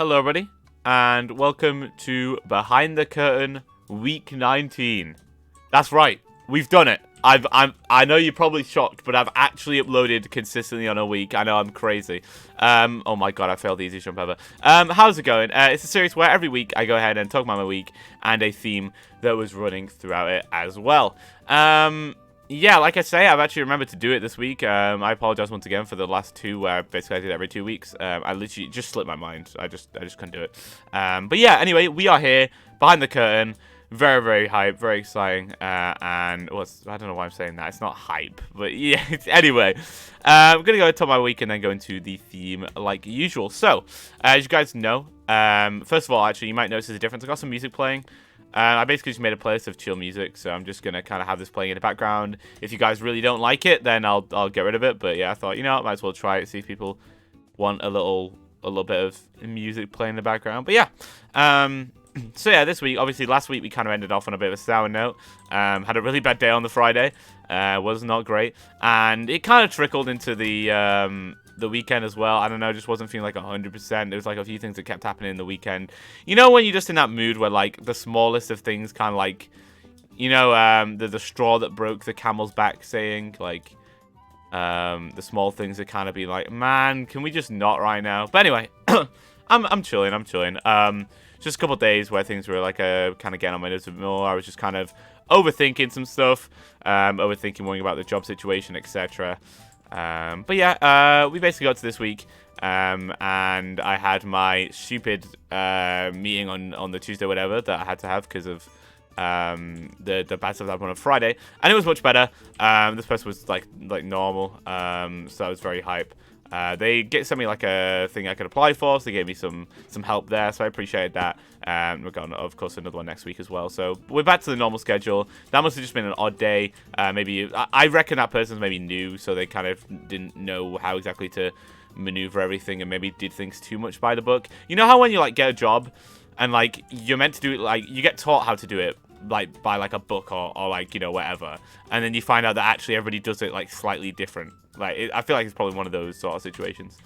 Hello, everybody, and welcome to Behind the Curtain Week 19. That's right, we've done it. I know you're probably shocked, but I've actually uploaded consistently on a week. I know I'm crazy. Oh my god, I failed the easiest jump ever. How's it going? It's a series where every week I go ahead and talk about my week and a theme that was running throughout it as well. Yeah, like I say, I've actually remembered to do it this week. I apologize once again for the last two, where basically I did it every 2 weeks. I literally just slipped my mind. I just couldn't do it. But yeah, anyway, we are here behind the curtain. Very, very hype, very exciting. And I don't know why I'm saying that. It's not hype, but yeah. Anyway, I'm gonna go talk my week and then go into the theme like usual. So, as you guys know, first of all, actually, you might notice a difference. I got some music playing. I basically just made a playlist of chill music, so I'm just gonna kind of have this playing in the background. If you guys really don't like it, then I'll get rid of it. But yeah, I thought, I might as well try it, see if people want a little bit of music playing in the background. But yeah, so yeah, this week, obviously last week we kind of ended off on a bit of a sour note. Had a really bad day on the Friday, was not great, and it kind of trickled into the weekend as well. I don't know, just wasn't feeling like 100%. There was like a few things that kept happening in the weekend. You know, when you're just in that mood where like the smallest of things kind of like, the straw that broke the camel's back saying, like, the small things that kind of be like, man, can we just not right now? But anyway, I'm chilling. Just a couple of days where things were like kind of getting on my nerves a bit more. I was just kind of overthinking some stuff, worrying about the job situation, etc. But yeah, we basically got to this week, and I had my stupid meeting on the Tuesday, whatever, that I had to have because of the bad stuff that happened on Friday, and it was much better. This person was like normal, so I was very hype. They sent me like a thing I could apply for, so they gave me some help there, so I appreciated that. We're going, of course, another one next week as well. So we're back to the normal schedule. That must have just been an odd day. Maybe I reckon that person's maybe new, so they kind of didn't know how exactly to maneuver everything, and maybe did things too much by the book. You know how when you like get a job, and like you're meant to do it, like you get taught how to do it, like by like a book or like whatever, and then you find out that actually everybody does it like slightly different. Like I feel like it's probably one of those sort of situations.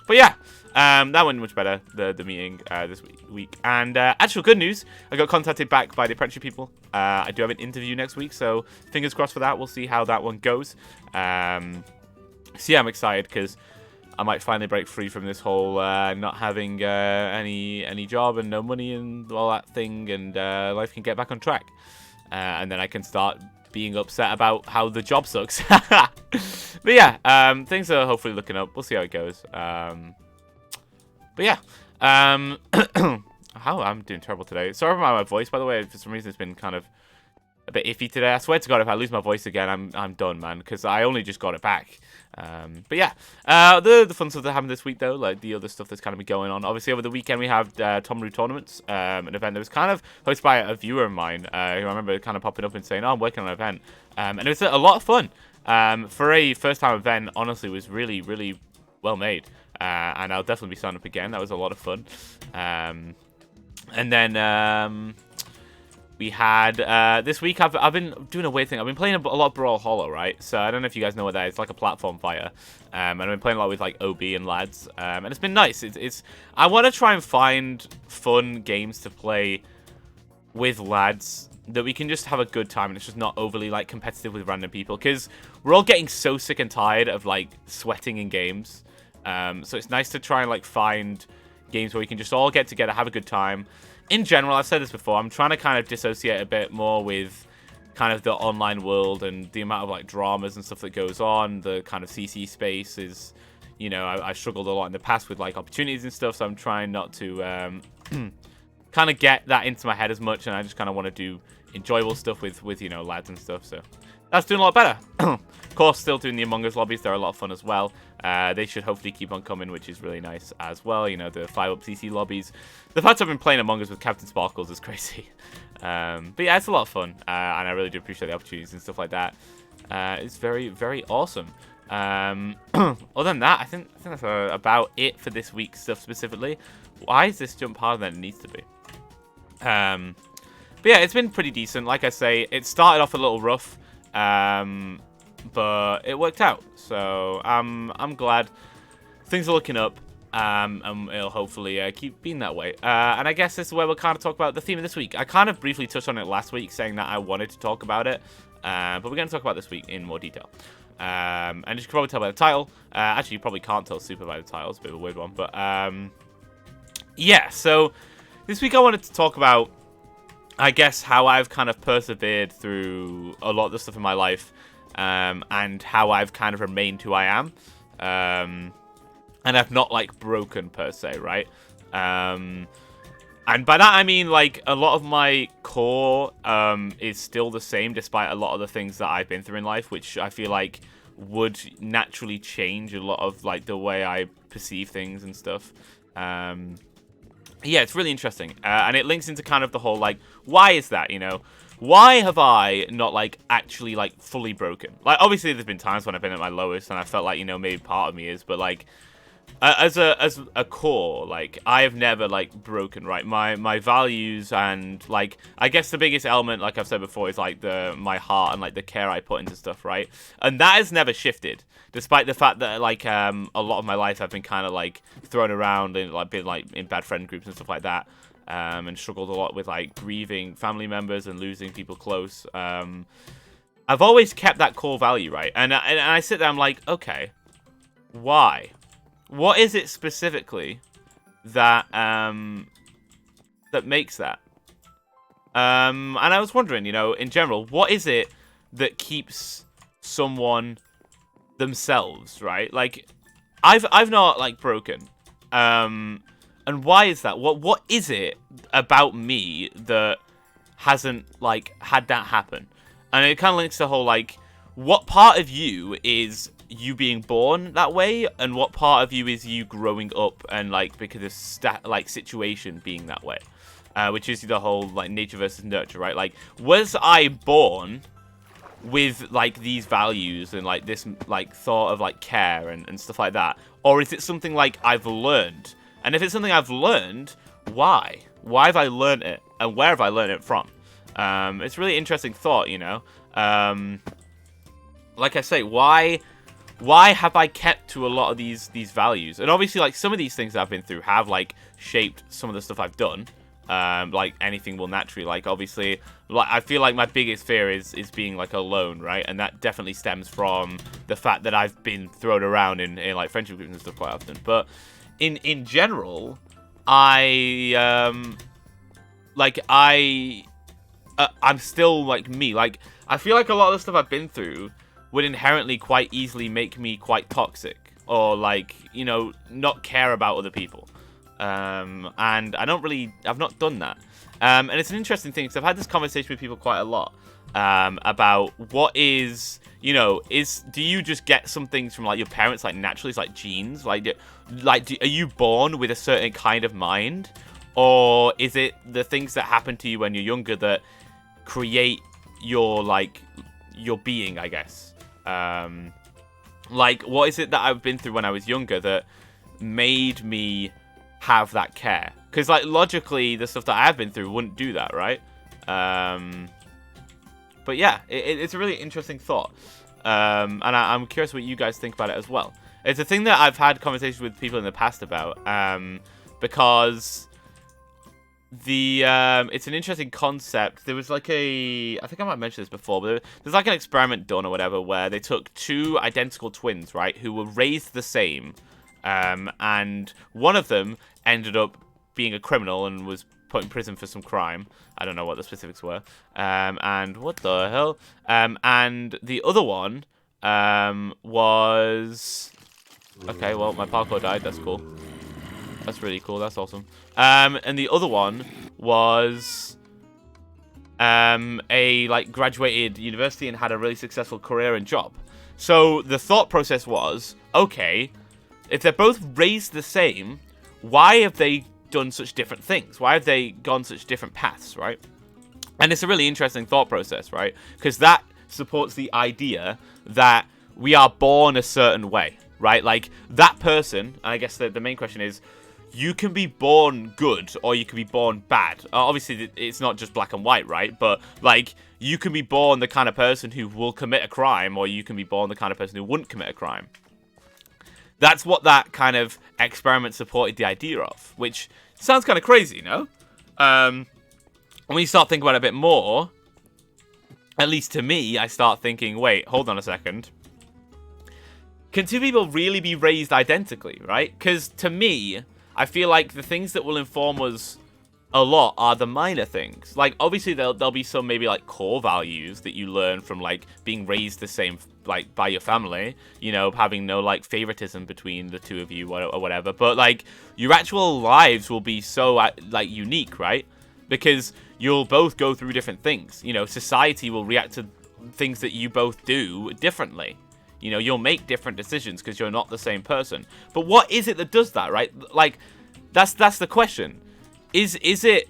But yeah, that went much better, the meeting this week. And actual good news, I got contacted back by the apprenticeship people. I do have an interview next week, so fingers crossed for that. We'll see how that one goes. So yeah, I'm excited because I might finally break free from this whole not having any job and no money and all that thing, and life can get back on track. And then I can start being upset about how the job sucks. But yeah, things are hopefully looking up. We'll see how it goes. But yeah, how I'm doing terrible today. Sorry about my voice, by the way. For some reason, it's been kind of a bit iffy today. I swear to God, if I lose my voice again, I'm done, man. Because I only just got it back. But yeah, the fun stuff that happened this week, though, like the other stuff that's kind of been going on. Obviously, over the weekend, we have Tom Tournaments, an event that was kind of hosted by a viewer of mine, who I remember kind of popping up and saying, oh, I'm working on an event. And it was a lot of fun. For a first-time event, honestly, it was really, really well made. And I'll definitely be signing up again. That was a lot of fun. And then we had this week I've been doing a weird thing. I've been playing a lot of Brawlhalla, right? So I don't know if you guys know what that is. It's like a platform fighter, and I've been playing a lot with like OB and lads, and it's been nice. It's I want to try and find fun games to play with lads that we can just have a good time, and it's just not overly like competitive with random people, because we're all getting so sick and tired of like sweating in games. So it's nice to try and like find games where we can just all get together, have a good time. In general, I've said this before, I'm trying to kind of dissociate a bit more with kind of the online world and the amount of like dramas and stuff that goes on. The kind of CC space is, I struggled a lot in the past with like opportunities and stuff, so I'm trying not to kind of get that into my head as much, and I just kind of want to do enjoyable stuff with lads and stuff, so that's doing a lot better. Of course, still doing the Among Us lobbies. They're a lot of fun as well. They should hopefully keep on coming, which is really nice as well. The 5-up CC lobbies. The fact I've been playing Among Us with Captain Sparkles is crazy. But yeah, it's a lot of fun. And I really do appreciate the opportunities and stuff like that. It's very, very awesome. Other than that, I think that's about it for this week's stuff specifically. Why is this jump harder than it needs to be? But yeah, it's been pretty decent. Like I say, it started off a little rough. But it worked out, so I'm glad things are looking up. And it'll hopefully keep being that way. And I guess this is where we'll kind of talk about the theme of this week. I kind of briefly touched on it last week, saying that I wanted to talk about it. But we're going to talk about this week in more detail. And you can probably tell by the title. Actually, you probably can't tell super by the title. It's a bit of a weird one. But yeah, so this week I wanted to talk about, I guess, how I've kind of persevered through a lot of the stuff in my life. And how I've kind of remained who I am. And I've not, like, broken, per se, right? And by that, I mean, like, a lot of my core is still the same, despite a lot of the things that I've been through in life, which I feel like would naturally change a lot of, like, the way I perceive things and stuff. Yeah, it's really interesting. And it links into kind of the whole, like, why is that, you know? Why have I not, like, actually, like, fully broken? Like, obviously, there's been times when I've been at my lowest, and I felt like, you know, maybe part of me is, but, like, as a core, like, I have never, like, broken, right? My values and, like, I guess the biggest element, like I've said before, is, like, my heart and, like, the care I put into stuff, right? And that has never shifted, despite the fact that, like, a lot of my life I've been kind of, like, thrown around and, like, been, like, in bad friend groups and stuff like that. And struggled a lot with, like, grieving family members and losing people close. I've always kept that core value, right? And I sit there, I'm like, okay, why? What is it specifically that that makes that? And I was wondering, you know, in general, what is it that keeps someone themselves, right? Like, I've not, like, broken. And why is that? What is it about me that hasn't, like, had that happen? And it kind of links to the whole, like, what part of you is you being born that way, and what part of you is you growing up and, like, because of situation being that way? Which is the whole, like, nature versus nurture, right? Like, was I born with, like, these values and, like, this, like, thought of, like, care and stuff like that? Or is it something, like, I've learned? And if it's something I've learned, why? Why have I learned it? And where have I learned it from? It's a really interesting thought, you know? Like I say, why have I kept to a lot of these values? And obviously, like, some of these things that I've been through have, like, shaped some of the stuff I've done. Like, anything will naturally, like, obviously, like, I feel like my biggest fear is being, like, alone, right? And that definitely stems from the fact that I've been thrown around in like, friendship groups and stuff quite often. But in general, I'm still, like, me. Like, I feel like a lot of the stuff I've been through would inherently quite easily make me quite toxic, or, like, you know, not care about other people. And I've not done that. And it's an interesting thing, because I've had this conversation with people quite a lot, about what is, you know, do you just get some things from, like, your parents, like, naturally? It's like genes, are you born with a certain kind of mind, or is it the things that happen to you when you're younger that create your, like, your being, I guess? Like, what is it that I've been through when I was younger that made me have that care? Because, like, logically, the stuff that I've been through wouldn't do that, right? But yeah, it's a really interesting thought. And I'm curious what you guys think about it as well. It's a thing that I've had conversations with people in the past about, because it's an interesting concept. There was, like, I think I might mention this before, but there's, like, an experiment done or whatever where they took two identical twins, right, who were raised the same, and one of them ended up being a criminal and was put in prison for some crime. I don't know what the specifics were. And what the hell? And the other one was... Okay, well, my parkour died. That's cool. That's really cool. That's awesome. And the other one was like, graduated university and had a really successful career and job. So the thought process was, okay, if they're both raised the same, why have they done such different things? Why have they gone such different paths, right? And it's a really interesting thought process, right? Because that supports the idea that we are born a certain way, right? Like, that person, and I guess the main question is, you can be born good or you can be born bad. Obviously, it's not just black and white, right? But, like, you can be born the kind of person who will commit a crime, or you can be born the kind of person who wouldn't commit a crime. That's what that kind of experiment supported the idea of, which sounds kind of crazy, you know? When you start thinking about it a bit more, at least to me, I start thinking, wait, hold on a second. Can two people really be raised identically, right? Because to me, I feel like the things that will inform us a lot are the minor things. Like, obviously, there'll be some maybe, like, core values that you learn from, like, being raised the same, like, by your family. You know, having no, like, favoritism between the two of you or whatever. But, like, your actual lives will be so, like, unique, right? Because you'll both go through different things. You know, society will react to things that you both do differently. You know, you'll make different decisions because you're not the same person. But what is it that does that, right? Like, that's the question. Is it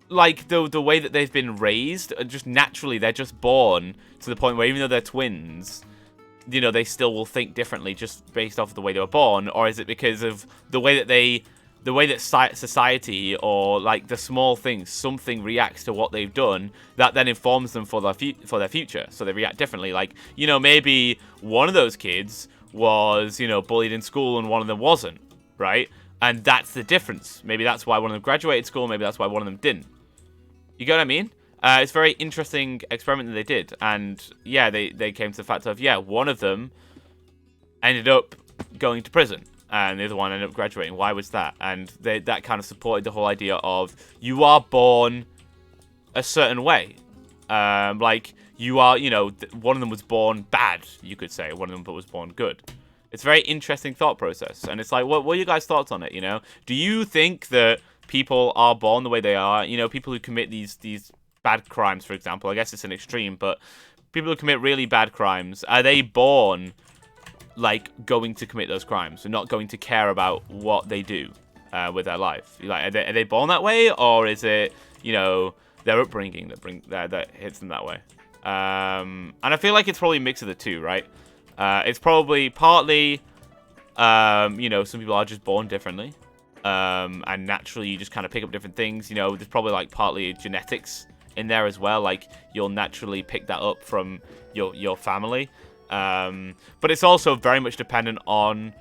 like the way that they've been raised? Just naturally, they're just born to the point where even though they're twins, you know, they still will think differently just based off of the way they were born? Or is it because of the way that society or like the small things, something reacts to what they've done that then informs them for their future, so they react differently? Like, you know, maybe one of those kids was, you know, bullied in school and one of them wasn't, right? And that's the difference. Maybe that's why one of them graduated school. Maybe that's why one of them didn't. You get what I mean? It's a very interesting experiment that they did. And yeah, they came to the fact of, yeah, one of them ended up going to prison. And the other one ended up graduating. Why was that? And that kind of supported the whole idea of you are born a certain way. Like, you are, you know, one of them was born bad, you could say. One of them was born good. It's a very interesting thought process. And it's like, what are you guys' thoughts on it, you know? Do you think that people are born the way they are? You know, people who commit these bad crimes, for example. I guess it's an extreme, but people who commit really bad crimes, are they born, like, going to commit those crimes and not going to care about what they do with their life? Like, are they born that way? Or is it, you know, their upbringing that hits them that way? And I feel like it's probably a mix of the two, right? It's probably partly, you know, some people are just born differently. And naturally you just kind of pick up different things. You know, there's probably like partly genetics in there as well. Like, you'll naturally pick that up from your family. But it's also very much dependent on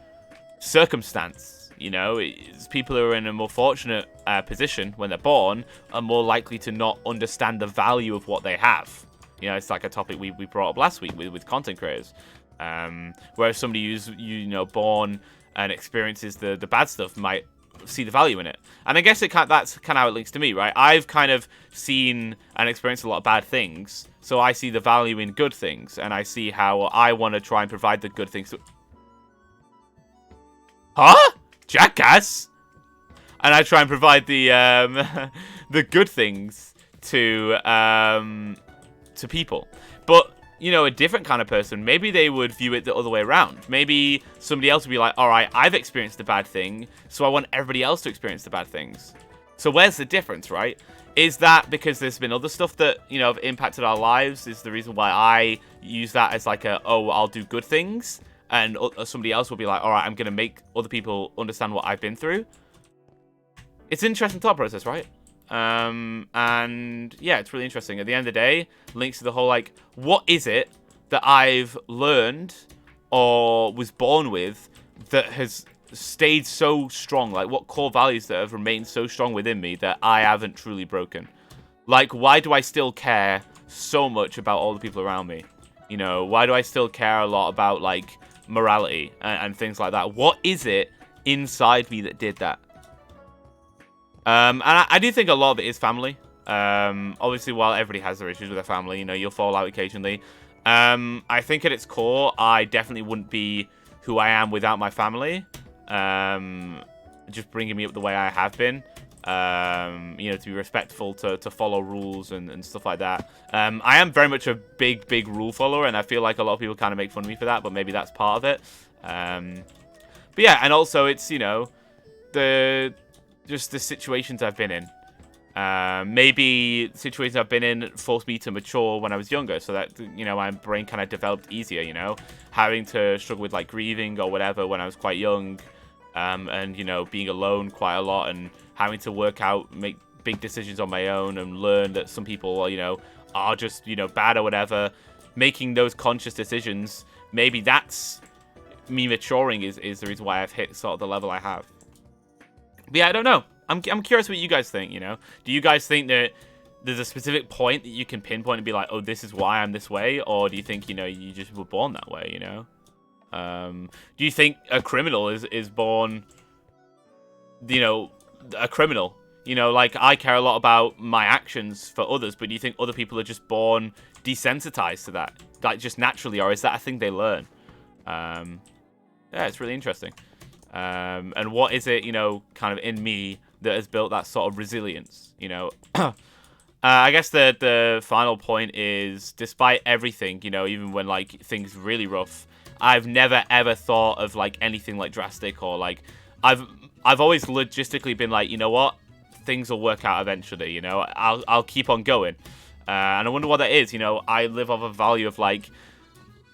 circumstance. You know, it's people who are in a more fortunate position when they're born are more likely to not understand the value of what they have. You know, it's like a topic we brought up last week with content creators. Whereas somebody who's, you know, born and experiences the bad stuff might see the value in it. And I guess that's kind of how it links to me, right? I've kind of seen and experienced a lot of bad things, so I see the value in good things, and I see how I want to try and provide the good things. Huh? Jackass? And I try and provide the the good things to people. But, you know, a different kind of person, maybe they would view it the other way around. Maybe somebody else would be like, all right, I've experienced the bad thing, so I want everybody else to experience the bad things. So where's the difference, right? Is that because there's been other stuff that, you know, have impacted our lives? Is the reason why I use that as like I'll do good things? And somebody else will be like, all right, I'm going to make other people understand what I've been through. It's an interesting thought process, right? And yeah, it's really interesting. At the end of the day, links to the whole, like, what is it that I've learned or was born with that has stayed so strong? Like, what core values that have remained so strong within me that I haven't truly broken? Like, why do I still care so much about all the people around me? You know, why do I still care a lot about, like, morality and things like that? What is it inside me that did that? And I do think a lot of it is family. Obviously, while everybody has their issues with their family, you know, you'll fall out occasionally. I think at its core, I definitely wouldn't be who I am without my family. Just bringing me up the way I have been. You know, to be respectful, to follow rules and stuff like that. I am very much a big rule follower, and I feel like a lot of people kind of make fun of me for that, but maybe that's part of it. But yeah, and also it's, you know, just the situations I've been in. Maybe situations I've been in forced me to mature when I was younger, so that, you know, my brain kind of developed easier, you know. Having to struggle with, like, grieving or whatever when I was quite young, and, you know, being alone quite a lot and having to work out, make big decisions on my own and learn that some people, you know, are just, you know, bad or whatever. Making those conscious decisions, maybe that's me maturing is the reason why I've hit sort of the level I have. But yeah, I don't know. I'm curious what you guys think, you know? Do you guys think that there's a specific point that you can pinpoint and be like, oh, this is why I'm this way? Or do you think, you know, you just were born that way, you know? Do you think a criminal is born, you know, a criminal? You know, like, I care a lot about my actions for others, but do you think other people are just born desensitized to that? Like, just naturally, or is that a thing they learn? Yeah, it's really interesting. And what is it, you know, kind of in me that has built that sort of resilience, you know? I guess the final point is, despite everything, you know, even when, like, things really rough, I've never, ever thought of, like, anything, like, drastic or, like, I've always logistically been like, you know what? Things will work out eventually, you know? I'll keep on going. And I wonder what that is, you know? I live off a value of, like,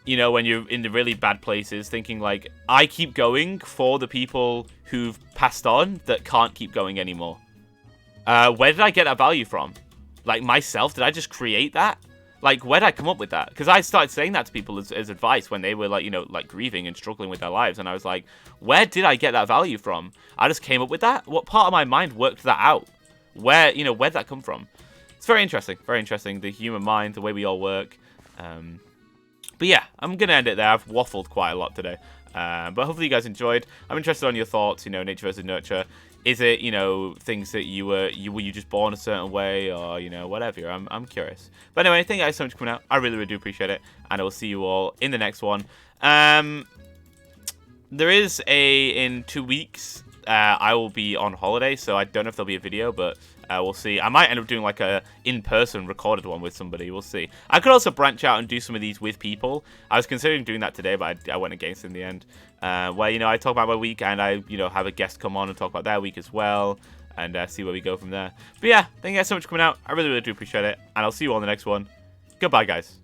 you know, when you're in the really bad places, thinking, like, I keep going for the people who've passed on that can't keep going anymore. Where did I get that value from? Like, myself? Did I just create that? Like, where did I come up with that? Because I started saying that to people as advice when they were, like, you know, like, grieving and struggling with their lives. And I was like, where did I get that value from? I just came up with that? What part of my mind worked that out? Where, you know, where'd that come from? It's very interesting. Very interesting. The human mind, the way we all work. But yeah, I'm going to end it there. I've waffled quite a lot today. But hopefully you guys enjoyed. I'm interested on your thoughts, you know, nature versus nurture. Is it, you know, things that were you just born a certain way, or, you know, whatever? I'm curious. But anyway, thank you guys so much for coming out. I really, really do appreciate it. And I will see you all in the next one. There is in 2 weeks, I will be on holiday, so I don't know if there'll be a video, but we'll see. I might end up doing like a in-person recorded one with somebody. We'll see. I could also branch out and do some of these with people. I was considering doing that today, but I went against it in the end. Where, you know, I talk about my week and I, you know, have a guest come on and talk about their week as well, and see where we go from there. But yeah, thank you guys so much for coming out. I really, really do appreciate it, and I'll see you all in the next one. Goodbye, guys.